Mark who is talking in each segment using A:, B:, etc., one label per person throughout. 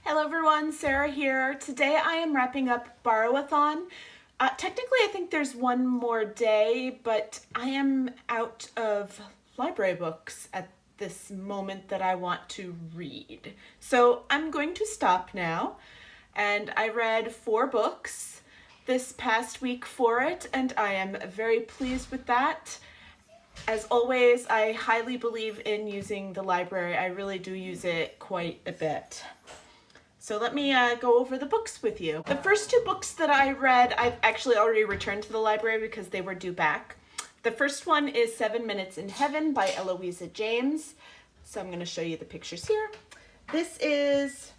A: Hello everyone, Sarah here. Today I am wrapping up borrowathon. Technically I think there's one more day, but I am out of library books at this moment that I want to read. So I'm going to stop now, and I read 4 books this past week for it, and I am very pleased with that. As always, I highly believe in using the library. I really do use it quite a bit. So let me go over the books with you. The first 2 books that I read, I've actually already returned to the library because they were due back. The first one is 7 Minutes in Heaven by Eloisa James. So I'm going to show you the pictures here. This is,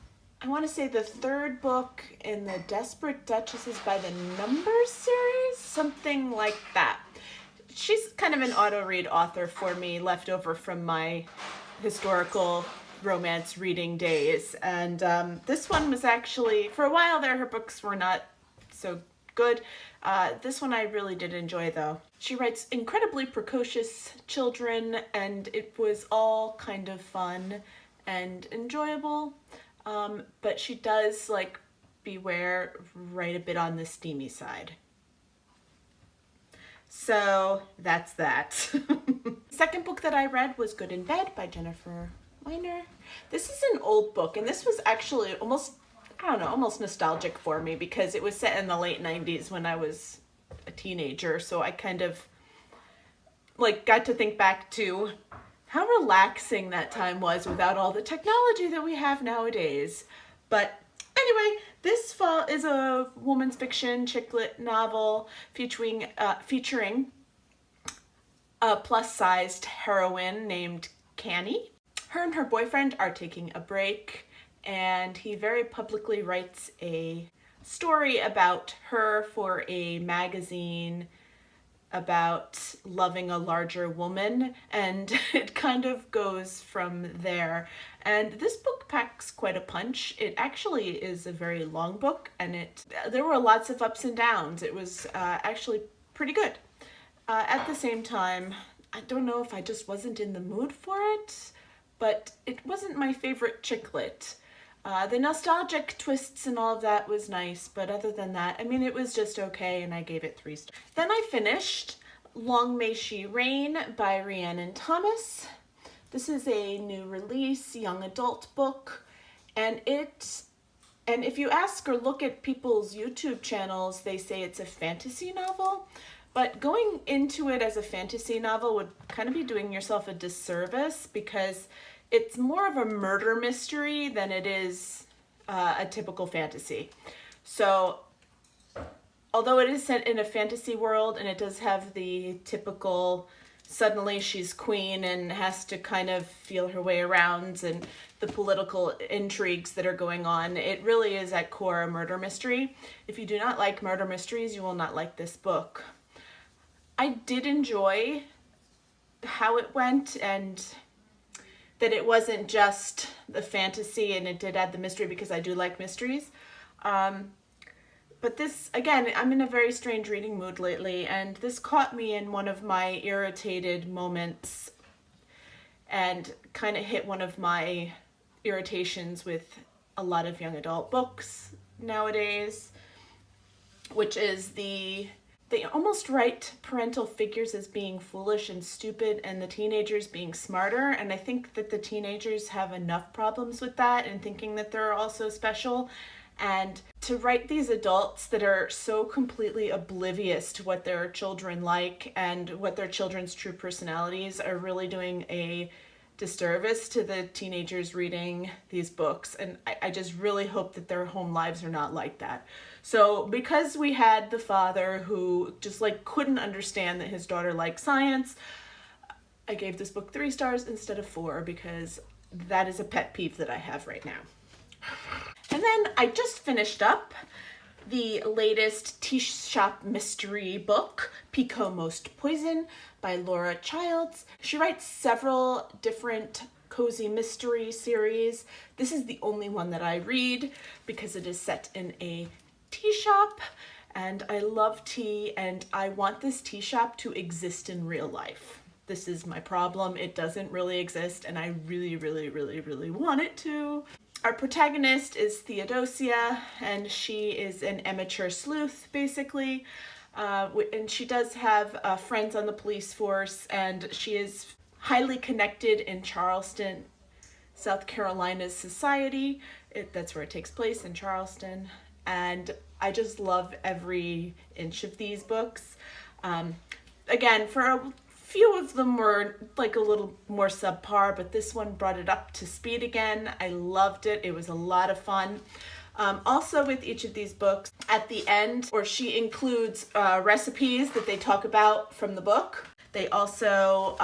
A: I want to say, the 3rd book in the Desperate Duchesses by the Numbers series, something like that. She's kind of an auto-read author for me, left over from my historical romance reading days, and this one was actually, for a while there, her books were not so good. This one I really did enjoy though. She writes incredibly precocious children, and it was all kind of fun and enjoyable, but she does, like, beware, write a bit on the steamy side. So that's that. Second book that I read was Good in Bed by Jennifer Weiner. This is an old book, and this was actually almost, I don't know, almost nostalgic for me because it was set in the late 90s when I was a teenager. So I kind of like got to think back to how relaxing that time was without all the technology that we have nowadays. But anyway, this fall is a woman's fiction chick lit novel featuring a plus-sized heroine named Canny. Her and her boyfriend are taking a break, and he very publicly writes a story about her for a magazine about loving a larger woman, and it kind of goes from there. And this book packs quite a punch. It actually is a very long book, and there were lots of ups and downs. It was actually pretty good. At the same time, I don't know if I just wasn't in the mood for it, but it wasn't my favorite chick lit. The nostalgic twists and all of that was nice, but other than that, I mean, it was just okay, and I gave it 3 stars. Then I finished Long May She Reign by Rhiannon Thomas. This is a new release, young adult book, and if you ask or look at people's YouTube channels, they say it's a fantasy novel. But going into it as a fantasy novel would kind of be doing yourself a disservice because it's more of a murder mystery than it is a typical fantasy. So although it is set in a fantasy world and it does have the typical suddenly she's queen and has to kind of feel her way around and the political intrigues that are going on, it really is at core a murder mystery. If you do not like murder mysteries, you will not like this book. I did enjoy how it went, and that it wasn't just the fantasy, and it did add the mystery because I do like mysteries. But this, again, I'm in a very strange reading mood lately, and this caught me in one of my irritated moments and kind of hit one of my irritations with a lot of young adult books nowadays, which is they almost write parental figures as being foolish and stupid and the teenagers being smarter. And I think that the teenagers have enough problems with that and thinking that they're also special. And to write these adults that are so completely oblivious to what their children like and what their children's true personalities are really doing a disservice to the teenagers reading these books. And I just really hope that their home lives are not like that. So because we had the father who just like couldn't understand that his daughter liked science, I gave this book 3 stars instead of 4 because that is a pet peeve that I have right now. And then I just finished up the latest tea shop mystery book, Pico Most Poison by Laura Childs. She writes several different cozy mystery series. This is the only one that I read because it is set in a tea shop, and I love tea, and I want this tea shop to exist in real life. This is my problem. It doesn't really exist, and I really, really, really, really want it to. Our protagonist is Theodosia, and she is an amateur sleuth, basically. And she does have friends on the police force, and she is highly connected in Charleston, South Carolina's society. That's where it takes place, in Charleston. And I just love every inch of these books. Again, for a few of them were like a little more subpar, but this one brought it up to speed again. I loved it. It was a lot of fun. Also with each of these books, at the end, or she includes recipes that they talk about from the book. They also,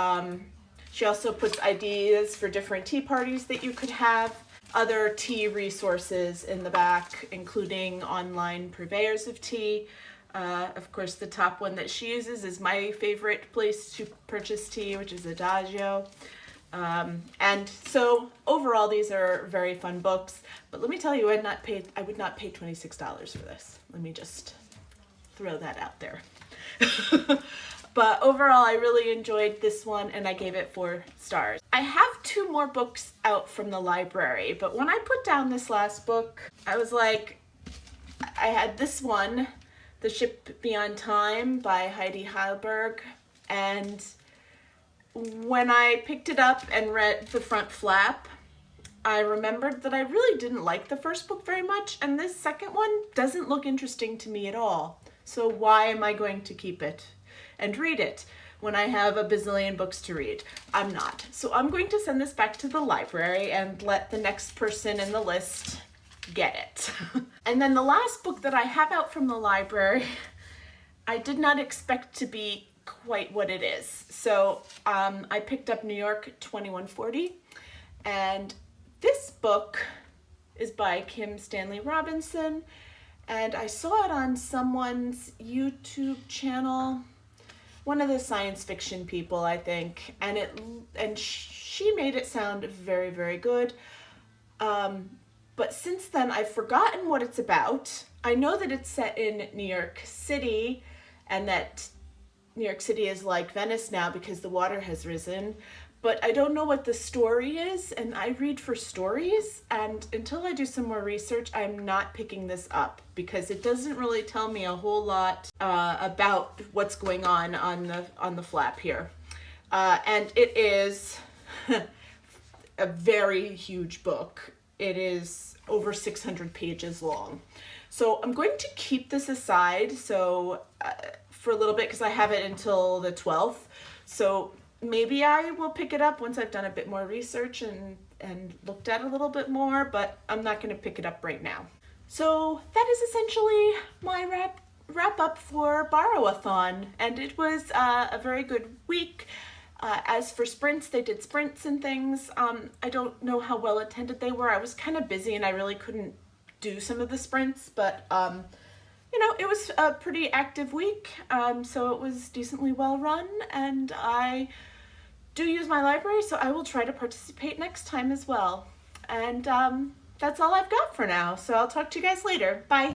A: she also puts ideas for different tea parties that you could have, other tea resources in the back, including online purveyors of tea. Of course, the top one that she uses is my favorite place to purchase tea, which is Adagio. And so overall, these are very fun books. But let me tell you, I would not pay $26 for this. Let me just throw that out there. But overall, I really enjoyed this one, and I gave it 4 stars. I have 2 more books out from the library, but when I put down this last book, I was like, I had this one, The Ship Beyond Time by Heidi Heilberg, and when I picked it up and read the front flap, I remembered that I really didn't like the first book very much, and this second one doesn't look interesting to me at all. So why am I going to keep it and read it when I have a bazillion books to read? I'm not. So I'm going to send this back to the library and let the next person in the list get it. And then the last book that I have out from the library, I did not expect to be quite what it is. So I picked up New York 2140, and this book is by Kim Stanley Robinson, and I saw it on someone's YouTube channel, one of the science fiction people, I think, and she made it sound very, very good. But since then, I've forgotten what it's about. I know that it's set in New York City, and that New York City is like Venice now because the water has risen, but I don't know what the story is, and I read for stories, and until I do some more research, I'm not picking this up because it doesn't really tell me a whole lot about what's going on the flap here. And it is a very huge book. It is over 600 pages long. So I'm going to keep this aside for a little bit because I have it until the 12th. So maybe I will pick it up once I've done a bit more research and looked at it a little bit more, but I'm not going to pick it up right now. So that is essentially my wrap up for Borrowathon, and it was a very good week. As for sprints, they did sprints and things. I don't know how well attended they were. I was kind of busy and I really couldn't do some of the sprints, but you know, it was a pretty active week, so it was decently well run, and I do use my library, so I will try to participate next time as well. And that's all I've got for now, so I'll talk to you guys later. Bye.